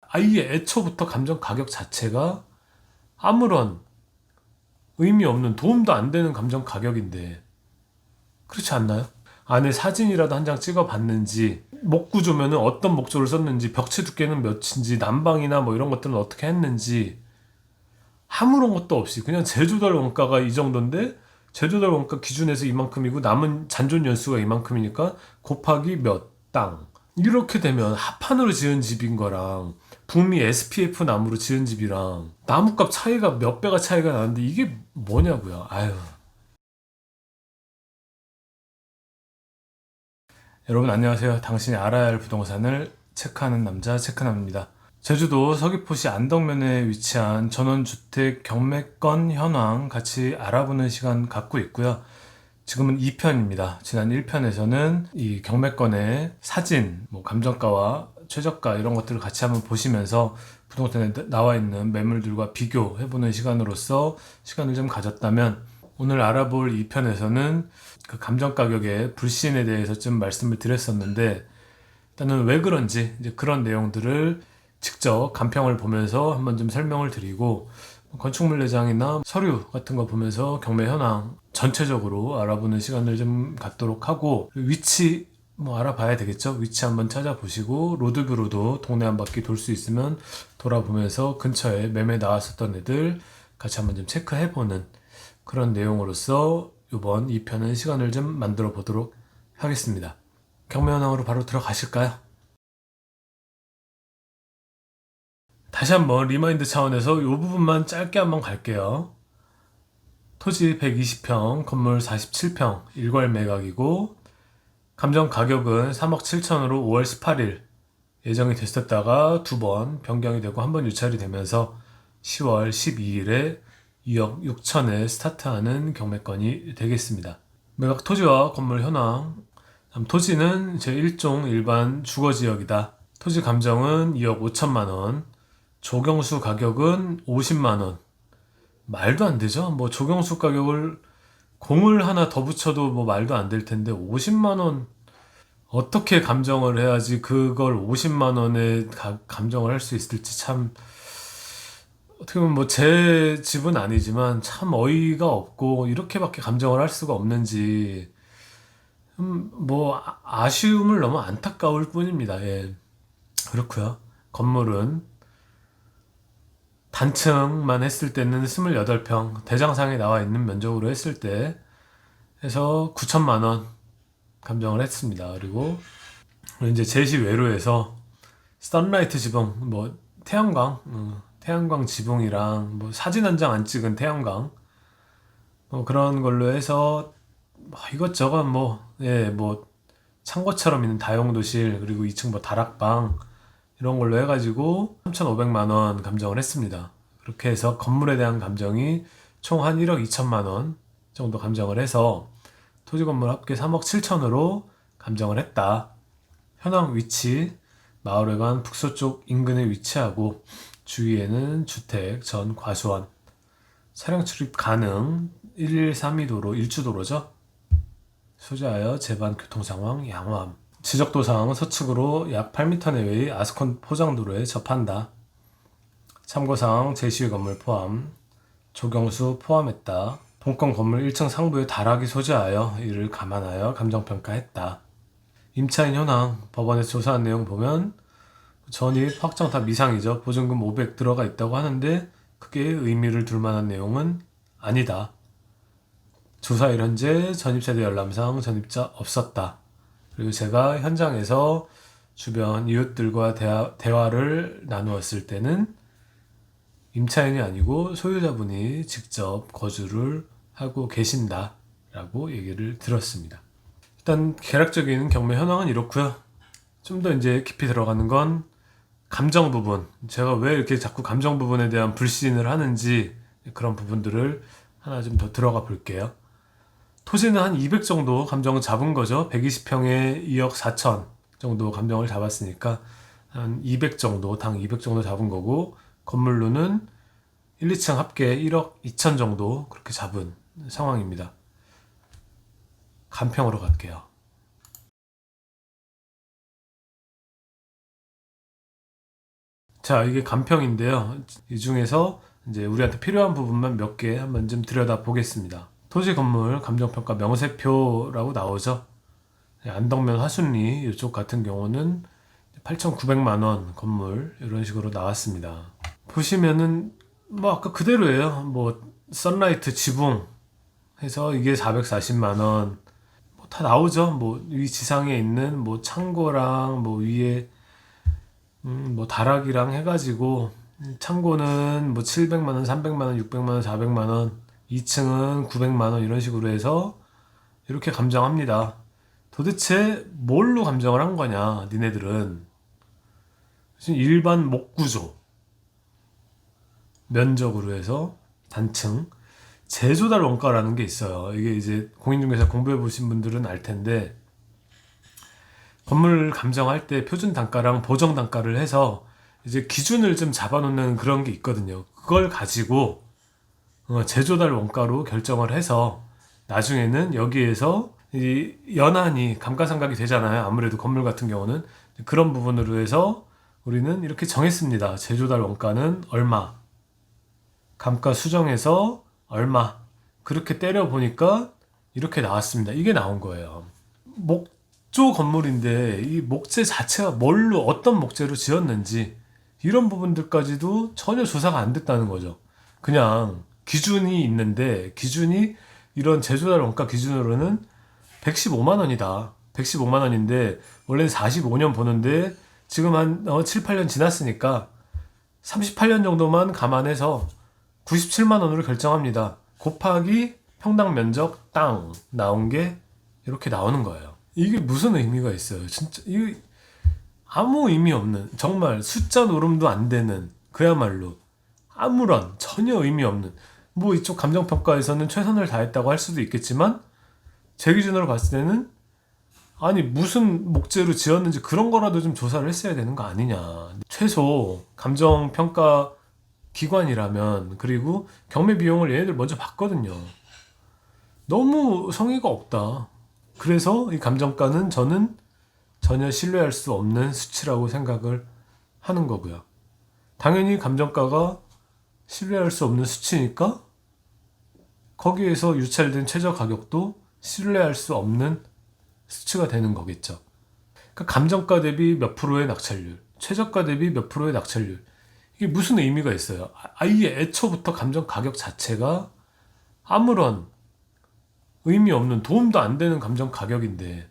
아예 애초부터 감정 가격 자체가 아무런 의미 없는 도움도 안 되는 감정 가격인데 그렇지 않나요? 안에 사진이라도 한 장 찍어 봤는지 목 구조면은 어떤 목조를 썼는지 벽체 두께는 몇인지 난방이나 뭐 이런 것들은 어떻게 했는지 아무런 것도 없이 그냥 제조달 원가가 이 정도인데 제조달 원가 기준에서 이만큼이고 남은 잔존 연수가 이만큼이니까 곱하기 몇 땅 이렇게 되면 합판으로 지은 집인 거랑 북미 SPF 나무로 지은 집이랑 나무값 차이가 몇 배가 차이가 나는데 이게 뭐냐고요. 아유. 여러분 안녕하세요. 당신이 알아야 할 부동산을 체크하는 남자 체크남입니다. 제주도 서귀포시 안덕면에 위치한 전원주택 경매건 현황 같이 알아보는 시간 갖고 있고요. 지금은 2편입니다. 지난 1편에서는 이 경매건의 사진, 뭐 감정가와 최저가 이런 것들을 같이 한번 보시면서 부동산에 나와 있는 매물들과 비교해보는 시간으로서 시간을 좀 가졌다면 오늘 알아볼 2편에서는 그 감정 가격의 불신에 대해서 좀 말씀을 드렸었는데 일단은 왜 그런지 이제 그런 내용들을 직접 간평을 보면서 한번 좀 설명을 드리고 건축물 내장이나 서류 같은 거 보면서 경매 현황 전체적으로 알아보는 시간을 좀 갖도록 하고 위치 뭐 알아봐야 되겠죠. 위치 한번 찾아보시고 로드뷰로도 동네 한 바퀴 돌 수 있으면 돌아보면서 근처에 매매 나왔었던 애들 같이 한번 좀 체크해보는 그런 내용으로서 이번 2편은 시간을 좀 만들어 보도록 하겠습니다. 경매 현황으로 바로 들어가실까요? 다시 한번 리마인드 차원에서 이 부분만 짧게 한번 갈게요. 토지 120평, 건물 47평, 일괄 매각이고 감정 가격은 3억 7천으로 5월 18일 예정이 됐었다가 두 번 변경이 되고 한 번 유찰이 되면서 10월 12일에 2억 6천에 스타트하는 경매건이 되겠습니다. 매각 토지와 건물 현황. 토지는 제1종 일반 주거지역이다. 토지 감정은 2억 5천만 원. 조경수 가격은 50만 원. 말도 안 되죠? 뭐 조경수 가격을 공을 하나 더 붙여도 뭐 말도 안 될 텐데 50만 원 어떻게 감정을 해야지 그걸 50만 원에 감정을 할 수 있을지 참 어떻게 보면 뭐 제 집은 아니지만 참 어이가 없고 이렇게밖에 감정을 할 수가 없는지 뭐 아쉬움을 너무 안타까울 뿐입니다. 예. 그렇고요. 건물은 단층만 했을 때는 28평, 대장상에 나와 있는 면적으로 했을 때 해서 9천만 원 감정을 했습니다. 그리고 이제 제시 외로에서 선라이트 지붕, 뭐 태양광, 태양광 지붕이랑 뭐 사진 한 장 안 찍은 태양광, 뭐 그런 걸로 해서 뭐 이것저것 뭐, 예, 뭐 창고처럼 있는 다용도실 그리고 2층 뭐 다락방 이런 걸로 해가지고 3,500만 원 감정을 했습니다. 그렇게 해서 건물에 대한 감정이 총 한 1억 2천만 원 정도 감정을 해서 토지 건물 합계 3억 7천으로 감정을 했다. 현황 위치 마을회관 북서쪽 인근에 위치하고 주위에는 주택 전 과수원 차량 출입 가능 1132도로 일주도로죠. 소재하여 제반 교통 상황 양호함. 지적도상 서측으로 약 8m 내외의 아스콘 포장도로에 접한다. 참고사항 제시의 건물 포함, 조경수 포함했다. 본건 건물 1층 상부에 다락이 소재하여 이를 감안하여 감정평가했다. 임차인 현황, 법원에서 조사한 내용 보면 전입 확정 다 미상이죠. 보증금 500 들어가 있다고 하는데 크게 의미를 둘 만한 내용은 아니다. 조사일 현재 전입세대 열람상 전입자 없었다. 그리고 제가 현장에서 주변 이웃들과 대화를 나누었을 때는 임차인이 아니고 소유자분이 직접 거주를 하고 계신다 라고 얘기를 들었습니다. 일단 개략적인 경매 현황은 이렇고요. 좀 더 이제 깊이 들어가는 건 감정 부분. 제가 왜 이렇게 자꾸 감정 부분에 대한 불신을 하는지 그런 부분들을 하나 좀 더 들어가 볼게요. 토지는 한 200 정도 감정을 잡은 거죠. 120평에 2억 4천 정도 감정을 잡았으니까 한 200 정도, 당 200 정도 잡은 거고 건물로는 1, 2층 합계 1억 2천 정도 그렇게 잡은 상황입니다. 간평으로 갈게요. 자, 이게 간평인데요. 이 중에서 이제 우리한테 필요한 부분만 몇 개 한번 좀 들여다 보겠습니다. 토지 건물 감정평가 명세표라고 나오죠. 안덕면 화순리 이쪽 같은 경우는 8,900만 원 건물 이런 식으로 나왔습니다. 보시면은 뭐 아까 그대로예요. 뭐 선라이트 지붕 해서 이게 440만 원. 뭐 다 나오죠. 뭐 위 지상에 있는 뭐 창고랑 뭐 위에 뭐 다락이랑 해가지고 창고는 뭐 700만 원, 300만 원, 600만 원, 400만 원, 2층은 900만 원 이런 식으로 해서 이렇게 감정합니다. 도대체 뭘로 감정을 한 거냐, 니네들은. 일반 목구조 면적으로 해서 단층 제조달 원가라는 게 있어요. 이게 이제 공인중개사 공부해 보신 분들은 알 텐데, 건물 감정할 때 표준 단가랑 보정 단가를 해서 이제 기준을 좀 잡아놓는 그런 게 있거든요. 그걸 가지고 제조달 원가로 결정을 해서 나중에는 여기에서 이 연한이 감가상각이 되잖아요. 아무래도 건물 같은 경우는 그런 부분으로 해서 우리는 이렇게 정했습니다. 제조달 원가는 얼마, 감가 수정해서 얼마, 그렇게 때려 보니까 이렇게 나왔습니다. 이게 나온 거예요. 목조 건물인데 이 목재 자체가 뭘로, 어떤 목재로 지었는지 이런 부분들까지도 전혀 조사가 안 됐다는 거죠. 그냥 기준이 있는데, 기준이 이런 제조달 원가 기준으로는 115만 원이다. 115만 원인데 원래는 45년 보는데 지금 한 7, 8년 지났으니까 38년 정도만 감안해서 97만 원으로 결정합니다. 곱하기 평당 면적 땅 나온 게 이렇게 나오는 거예요. 이게 무슨 의미가 있어요? 진짜 이게 아무 의미 없는, 정말 숫자 노름도 안 되는, 그야말로 아무런 전혀 의미 없는, 뭐 이쪽 감정평가에서는 최선을 다했다고 할 수도 있겠지만 제 기준으로 봤을 때는 아니 무슨 목재로 지었는지 그런 거라도 좀 조사를 했어야 되는 거 아니냐. 최소 감정평가 기관이라면, 그리고 경매 비용을 얘네들 먼저 받거든요. 너무 성의가 없다. 그래서 이 감정가는 저는 전혀 신뢰할 수 없는 수치라고 생각을 하는 거고요. 당연히 감정가가 신뢰할 수 없는 수치니까 거기에서 유찰된 최저 가격도 신뢰할 수 없는 수치가 되는 거겠죠. 그러니까 감정가 대비 몇 프로의 낙찰률, 최저가 대비 몇 프로의 낙찰률, 이게 무슨 의미가 있어요? 아예 애초부터 감정 가격 자체가 아무런 의미 없는, 도움도 안 되는 감정 가격인데,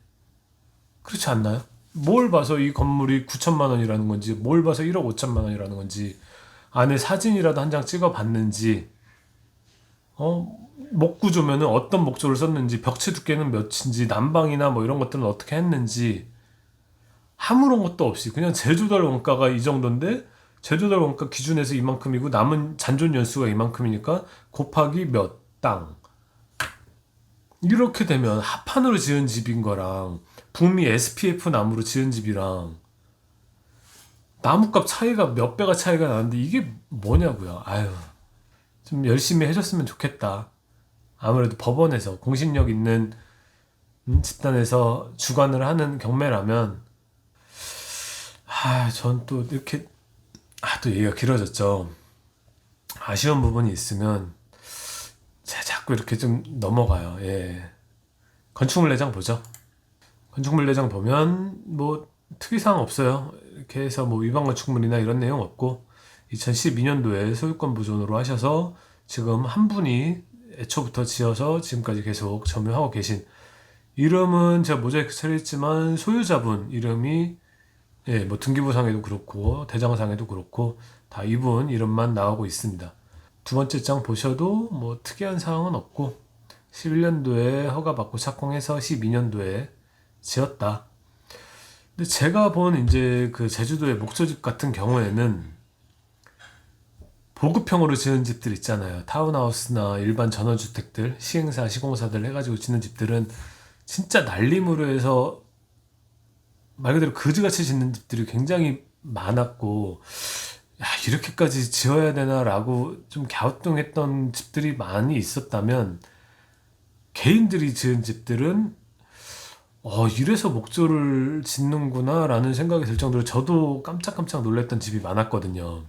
그렇지 않나요? 뭘 봐서 이 건물이 9천만 원이라는 건지, 뭘 봐서 1억 5천만 원이라는 건지, 안에 사진이라도 한 장 찍어 봤는지, 목구조면은 어떤 목조를 썼는지, 벽체 두께는 몇인지, 난방이나 뭐 이런 것들은 어떻게 했는지 아무런 것도 없이 그냥 제조달 원가가 이 정도인데 제조달 원가 기준에서 이만큼이고 남은 잔존 연수가 이만큼이니까 곱하기 몇 땅, 이렇게 되면 합판으로 지은 집인 거랑 북미 SPF 나무로 지은 집이랑 나무값 차이가 몇 배가 차이가 나는데 이게 뭐냐고요. 아유, 좀 열심히 해줬으면 좋겠다. 아무래도 법원에서 공신력 있는 집단에서 주관을 하는 경매라면, 전 또 이렇게 또 얘기가 길어졌죠. 아쉬운 부분이 있으면 제가 자꾸 이렇게 좀 넘어가요. 예. 건축물내장 보죠. 건축물내장 보면 뭐 특이사항 없어요. 이렇게 해서 뭐 위반 건축물이나 이런 내용 없고, 2012년도에 소유권 보존으로 하셔서 지금 한 분이 애초부터 지어서 지금까지 계속 점유하고 계신, 이름은 제가 모자이크 처리했지만 소유자분 이름이 뭐 등기부상에도 그렇고 대장상에도 그렇고 다 이분 이름만 나오고 있습니다. 두 번째 장 보셔도 뭐 특이한 사항은 없고, 11년도에 허가받고 착공해서 12년도에 지었다. 근데 제가 본 이제 그 제주도의 목조집 같은 경우에는 보급형으로 지은 집들 있잖아요. 타운하우스나 일반 전원주택들, 시행사, 시공사들 해가지고 짓는 집들은 진짜 날림으로 해서 말 그대로 그지같이 짓는 집들이 굉장히 많았고, 이렇게까지 지어야 되나라고 좀 갸우뚱했던 집들이 많이 있었다면, 개인들이 지은 집들은 이래서 목조를 짓는구나 라는 생각이 들 정도로 저도 깜짝깜짝 놀랐던 집이 많았거든요.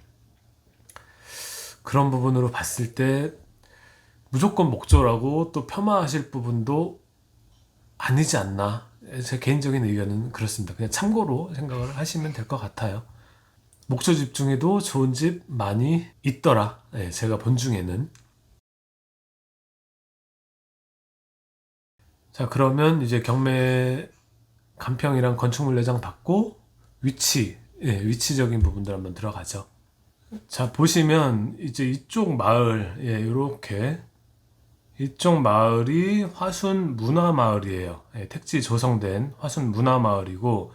그런 부분으로 봤을 때 무조건 목조라고 또 폄하하실 부분도 아니지 않나. 제 개인적인 의견은 그렇습니다. 그냥 참고로 생각을 하시면 될 것 같아요. 목조 집 중에도 좋은 집 많이 있더라. 네, 제가 본 중에는. 자, 그러면 이제 경매 간평이랑 건축물 내장 받고 위치적인 부분들 한번 들어가죠. 자, 보시면 이제 이쪽 마을, 이렇게 이쪽 마을이 화순 문화마을이에요. 택지 조성된 화순 문화마을이고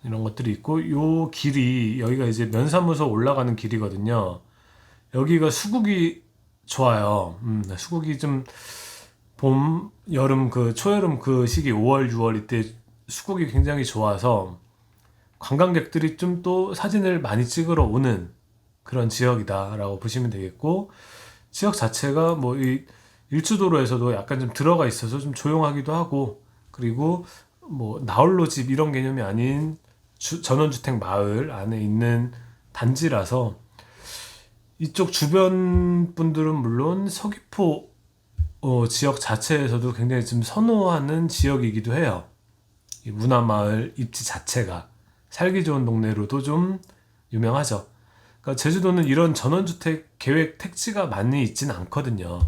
이런 것들이 있고 요 길이 여기가 이제 면사무소 올라가는 길이거든요. 여기가 수국이 좋아요. 수국이 좀 봄, 여름 초여름 그 시기 5월, 6월 이때 수국이 굉장히 좋아서 관광객들이 좀 또 사진을 많이 찍으러 오는 그런 지역이다라고 보시면 되겠고 지역 자체가 뭐 이 일주도로에서도 약간 좀 들어가 있어서 좀 조용하기도 하고 그리고 뭐 나홀로 집 이런 개념이 아닌 전원주택 마을 안에 있는 단지라서 이쪽 주변 분들은 물론 서귀포 지역 자체에서도 굉장히 좀 선호하는 지역이기도 해요. 이 문화마을 입지 자체가 살기 좋은 동네로도 좀 유명하죠. 그러니까 제주도는 이런 전원주택 계획 택지가 많이 있지는 않거든요.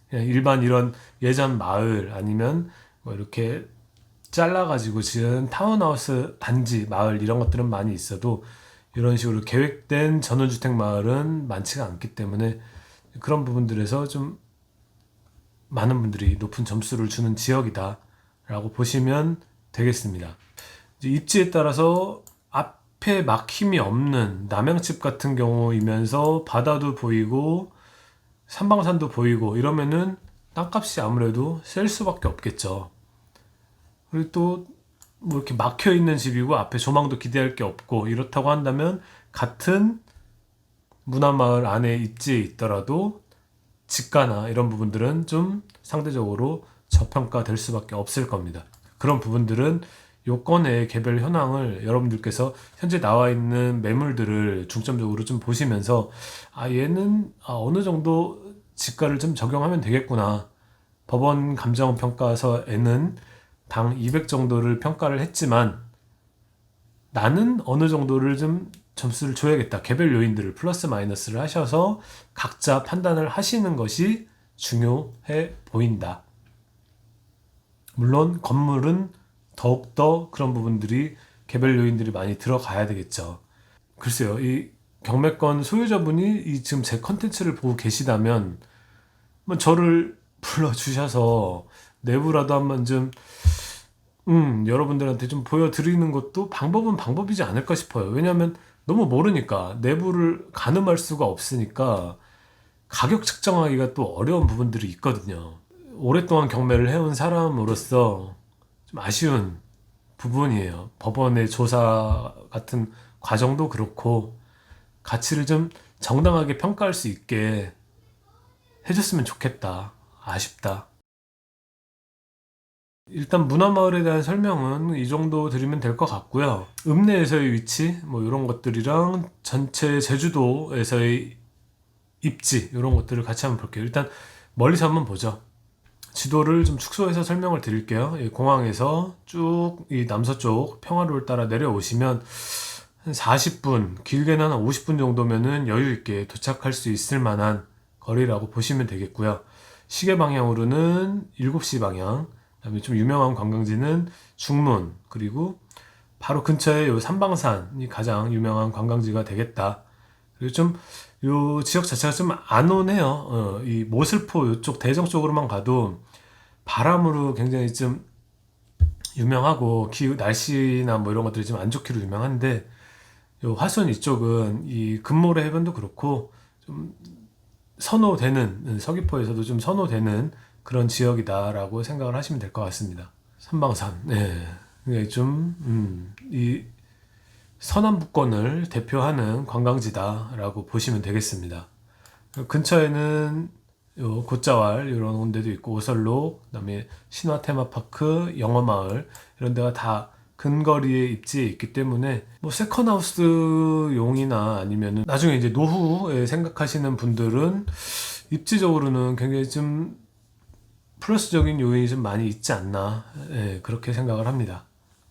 그냥 일반 이런 예전 마을 아니면 뭐 이렇게 잘라가지고 지은 타운하우스 단지 마을 이런 것들은 많이 있어도 이런 식으로 계획된 전원주택 마을은 많지가 않기 때문에 그런 부분들에서 좀 많은 분들이 높은 점수를 주는 지역이다 라고 보시면 되겠습니다. 이제 입지에 따라서 앞에 막힘이 없는 남양집 같은 경우이면서 바다도 보이고 산방산도 보이고 이러면은 땅값이 아무래도 셀 수밖에 없겠죠. 그리고 또 뭐 이렇게 막혀 있는 집이고 앞에 조망도 기대할 게 없고 이렇다고 한다면 같은 문화마을 안에 입지에 있더라도 집가나 이런 부분들은 좀 상대적으로 저평가될 수밖에 없을 겁니다. 그런 부분들은 요건의 개별 현황을 여러분들께서 현재 나와 있는 매물들을 중점적으로 좀 보시면서 얘는 어느 정도 집가를 좀 적용하면 되겠구나. 법원 감정평가서에는 당 200 정도를 평가를 했지만 나는 어느 정도를 좀 점수를 줘야겠다. 개별 요인들을 플러스 마이너스를 하셔서 각자 판단을 하시는 것이 중요해 보인다. 물론 건물은 더욱더 그런 부분들이 개별 요인들이 많이 들어가야 되겠죠. 글쎄요, 이 경매권 소유자분이 이 지금 제 컨텐츠를 보고 계시다면 뭐 저를 불러주셔서 내부라도 한번 좀 여러분들한테 좀 보여드리는 것도 방법은 방법이지 않을까 싶어요. 왜냐하면 너무 모르니까 내부를 가늠할 수가 없으니까 가격 측정하기가 또 어려운 부분들이 있거든요. 오랫동안 경매를 해온 사람으로서 좀 아쉬운 부분이에요. 법원의 조사 같은 과정도 그렇고 가치를 좀 정당하게 평가할 수 있게 해줬으면 좋겠다. 아쉽다. 일단 문화마을에 대한 설명은 이 정도 드리면 될 것 같고요. 읍내에서의 위치 뭐 이런 것들이랑 전체 제주도에서의 입지 이런 것들을 같이 한번 볼게요. 일단 멀리서 한번 보죠. 지도를 좀 축소해서 설명을 드릴게요. 이 공항에서 쭉 이 남서쪽 평화로를 따라 내려오시면 한 40분, 길게는 한 50분 정도면은 여유 있게 도착할 수 있을 만한 거리라고 보시면 되겠고요. 시계 방향으로는 7시 방향, 그다음에 좀 유명한 관광지는 중문, 그리고 바로 근처에 요 삼방산이 가장 유명한 관광지가 되겠다. 그리고 좀 요 지역 자체가 좀 안온해요. 이 모슬포 요쪽 대정 쪽으로만 가도 바람으로 굉장히 좀 유명하고 날씨나 뭐 이런 것들이 좀 안 좋기로 유명한데 요 화순 이쪽은 이 금모래 해변도 그렇고 좀 선호되는 서귀포에서도 좀 선호되는 그런 지역이다라고 생각을 하시면 될 것 같습니다. 삼방산, 네, 굉장히 이 서남부권을 대표하는 관광지다라고 보시면 되겠습니다. 근처에는 요 곶자왈 이런 데도 있고 오설록, 그다음에 신화 테마파크, 영어마을 이런 데가 다 근거리에 입지에 있기 때문에 뭐 세컨하우스용이나 아니면은 나중에 이제 노후에 생각하시는 분들은 입지적으로는 굉장히 좀 플러스적인 요인이 좀 많이 있지 않나, 예, 그렇게 생각을 합니다.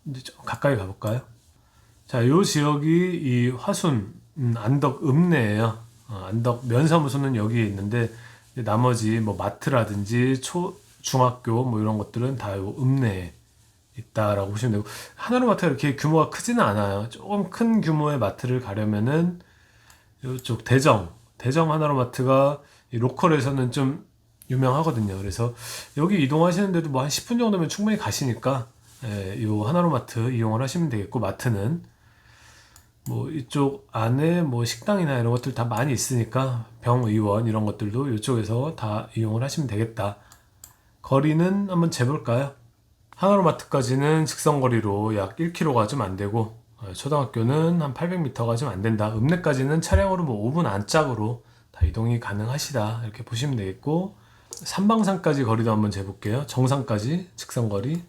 이제 좀 가까이 가볼까요? 자, 요 지역이 이 화순 안덕 읍내예요. 안덕 면사무소는 여기에 있는데 이제 나머지 뭐 마트라든지 중학교 뭐 이런 것들은 다 요 읍내에 있다라고 보시면 되고, 하나로마트가 이렇게 규모가 크지는 않아요. 조금 큰 규모의 마트를 가려면은 이쪽 대정 하나로마트가 이 로컬에서는 좀 유명하거든요. 그래서 여기 이동하시는데도 뭐 한 10분 정도면 충분히 가시니까, 예, 요 하나로마트 이용을 하시면 되겠고, 마트는 뭐 이쪽 안에 뭐 식당이나 이런 것들 다 많이 있으니까 병의원 이런 것들도 이쪽에서 다 이용을 하시면 되겠다. 거리는 한번 재볼까요? 하나로마트까지는 직선거리로 약 1km가 좀 안 되고, 초등학교는 한 800m가 좀 안 된다. 읍내까지는 차량으로 뭐 5분 안짝으로 다 이동이 가능하시다. 이렇게 보시면 되겠고, 삼방산까지 거리도 한번 재볼게요. 정상까지 직선거리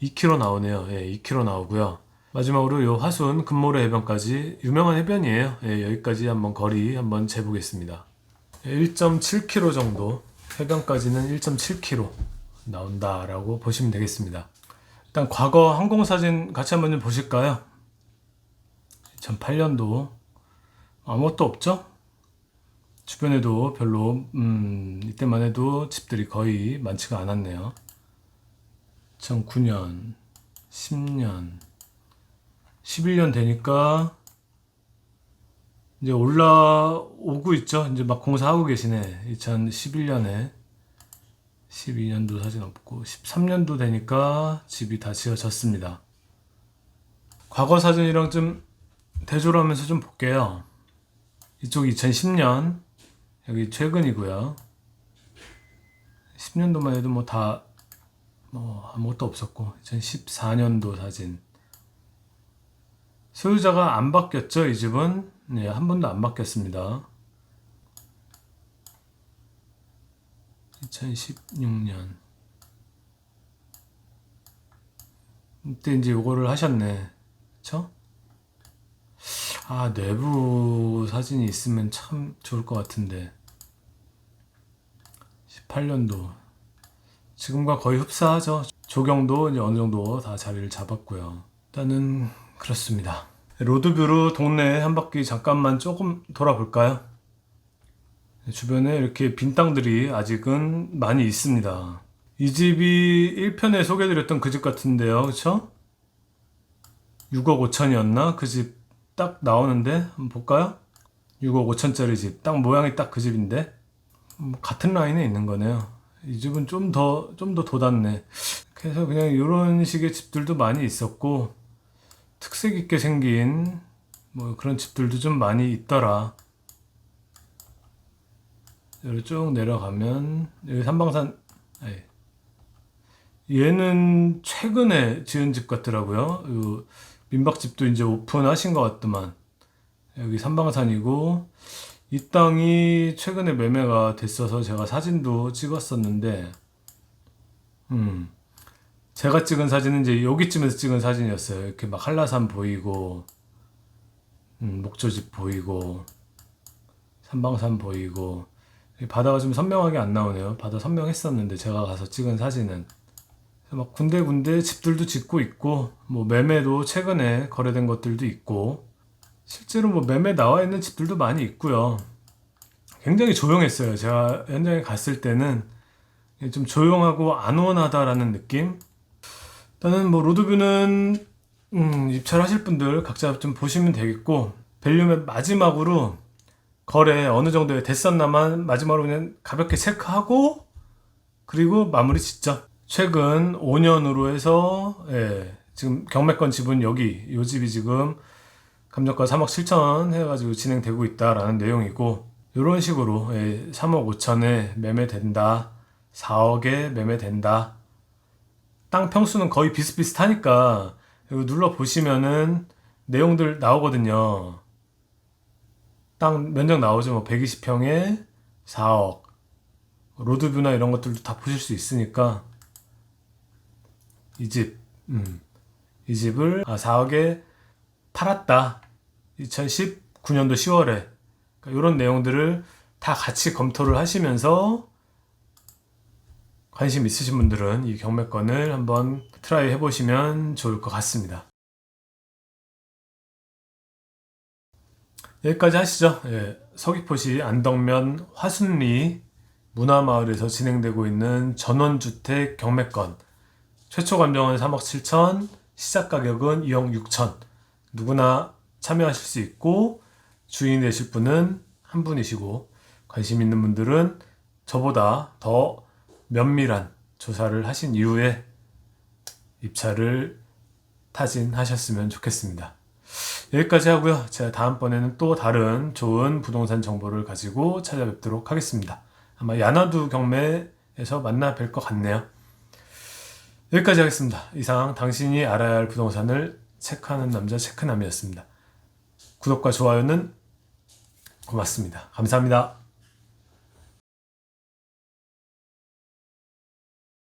2km 나오네요. 예, 2km 나오고요. 마지막으로 요 화순 금모래 해변까지 유명한 해변이에요. 예, 여기까지 한번 거리 한번 재보겠습니다. 1.7km 정도, 해변까지는 1.7km 나온다라고 보시면 되겠습니다. 일단 과거 항공사진 같이 한번 좀 보실까요? 2008년도 아무것도 없죠? 주변에도 별로 이때만 해도 집들이 거의 많지가 않았네요. 2009년, 10년, 11년 되니까 이제 올라오고 있죠. 이제 막 공사하고 계시네. 2011년에 12년도 사진 없고 13년도 되니까 집이 다 지어졌습니다. 과거 사진이랑 좀 대조를 하면서 좀 볼게요. 이쪽 2010년, 여기 최근이고요. 10년도만 해도 뭐 다 뭐 아무것도 없었고, 2014년도 사진. 소유자가 안 바뀌었죠, 이 집은? 네, 한 번도 안 바뀌었습니다. 2016년. 이때 이제 요거를 하셨네. 그쵸? 아, 내부 사진이 있으면 참 좋을 것 같은데. 18년도. 지금과 거의 흡사하죠. 조경도 이제 어느 정도 다 자리를 잡았고요. 일단은 그렇습니다. 로드뷰로 동네 한 바퀴 잠깐만 조금 돌아볼까요? 주변에 이렇게 빈 땅들이 아직은 많이 있습니다. 이 집이 1편에 소개해드렸던 그 집 같은데요. 그쵸? 6억 5천이었나? 그 집 딱 나오는데 한번 볼까요? 6억 5천짜리 집. 딱 모양이 딱 그 집인데 같은 라인에 있는 거네요. 이 집은 좀 더 돋았네. 그래서 그냥 이런 식의 집들도 많이 있었고, 특색 있게 생긴 뭐 그런 집들도 좀 많이 있더라. 여기 쭉 내려가면 여기 삼방산, 아니, 얘는 최근에 지은 집 같더라고요. 이 민박집도 이제 오픈하신 것 같더만. 여기 삼방산이고, 이 땅이 최근에 매매가 됐어서 제가 사진도 찍었었는데, 제가 찍은 사진은 이제 여기쯤에서 찍은 사진이었어요. 이렇게 막 한라산 보이고, 목조집 보이고, 삼방산 보이고, 바다가 좀 선명하게 안 나오네요. 바다 선명했었는데 제가 가서 찍은 사진은. 막 군데군데 집들도 짓고 있고, 뭐 매매도 최근에 거래된 것들도 있고, 실제로 뭐 매매 나와 있는 집들도 많이 있고요. 굉장히 조용했어요. 제가 현장에 갔을 때는 좀 조용하고 안온하다라는 느낌? 일단은 뭐 로드뷰는 입찰하실 분들 각자 좀 보시면 되겠고, 밸류맵 마지막으로 거래 어느 정도에 됐었나만 마지막으로 그냥 가볍게 체크하고, 그리고 마무리 짓죠. 최근 5년으로 해서, 예, 지금 경매권 지분 여기 요 집이 지금 감정가 3억 7천 해가지고 진행되고 있다라는 내용이고, 이런 식으로, 예, 3억 5천에 매매된다, 4억에 매매된다. 땅 평수는 거의 비슷비슷하니까 이거 눌러 보시면은 내용들 나오거든요. 땅 면적 나오죠. 뭐 120평에 4억, 로드뷰나 이런 것들도 다 보실 수 있으니까 이 이 집을 4억에 팔았다. 2019년도 10월에 이런 내용들을 다 같이 검토를 하시면서 관심 있으신 분들은 이 경매권을 한번 트라이 해보시면 좋을 것 같습니다. 여기까지 하시죠. 예, 서귀포시 안덕면 화순리 문화마을에서 진행되고 있는 전원주택 경매권. 최초 감정은 3억 7천, 시작 가격은 2억 6천. 누구나 참여하실 수 있고 주인이 되실 분은 한 분이시고 관심 있는 분들은 저보다 더 면밀한 조사를 하신 이후에 입찰을 타진하셨으면 좋겠습니다. 여기까지 하고요. 제가 다음번에는 또 다른 좋은 부동산 정보를 가지고 찾아뵙도록 하겠습니다. 아마 야나두 경매에서 만나 뵐 것 같네요. 여기까지 하겠습니다. 이상 당신이 알아야 할 부동산을 체크하는 남자 체크남이었습니다. 구독과 좋아요는 고맙습니다. 감사합니다.